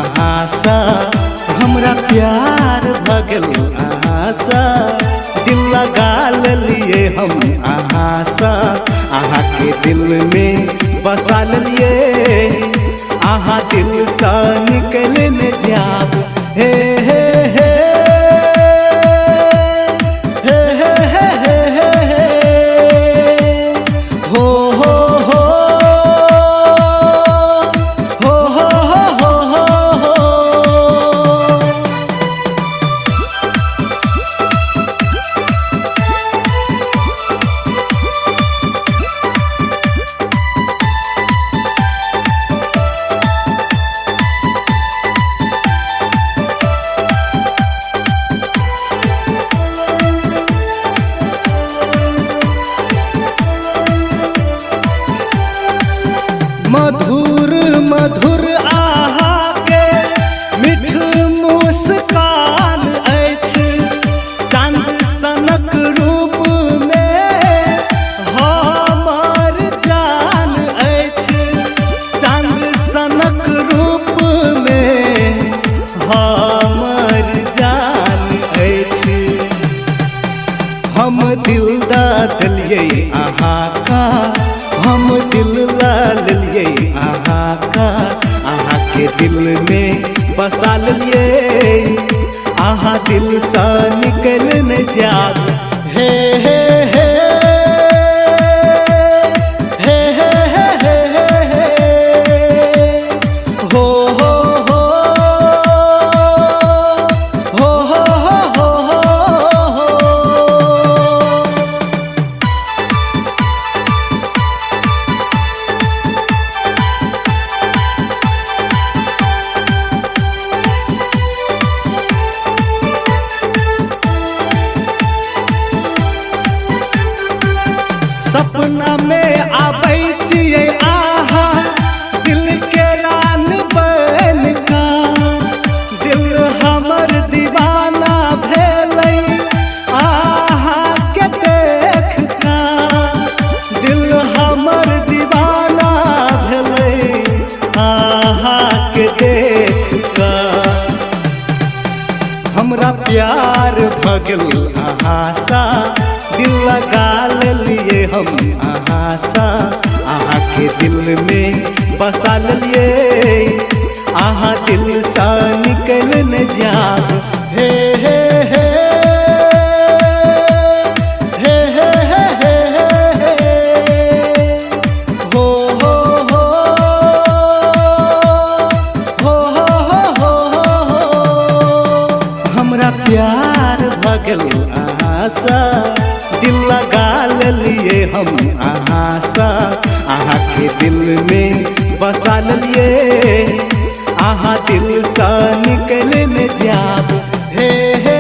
अहाँ सा हमरा प्यार भगल अहाँ सा दिल लगा लिए हम अहाँ सा अहाँ के दिल में बसा लिए अहाँ दिल सा निकल न जाब हे हे हे मधुर मधुर आहा के मीठ मुस्कान अछि चांद सनक रूप में हमर जान अछि चांद सनक रूप में हमर जान अछि हम दिल दा दिलियै अहाँ का हम दिल ला लिए अहाँ का अहाँ के दिल में बसा लिए अहाँ दिल सा निकल न जाब हे हे हे हे हे हे हे हो हो हो हो हो हो सपना में आबै छियै आहा दिल के रान बन का दिल हमर दीवाना भेलै आहा के देख का दिल हमर दीवाना भेलै आहा के देख का हमरा प्यार भगल अहाँ सा दिल लगा लिए हम अहाँ सा अहाँ के दिल में बसा लिए अहाँ दिल सा निकल न जाब हे हे हे हे हे हे हे हो हो हो हो हो हो हमरा प्यार भगल अहाँ सा दिल लगा लिए हम अहाँ सा अहाँ के दिल में बसा लिए अहाँ दिल सा निकल न जाब हे हे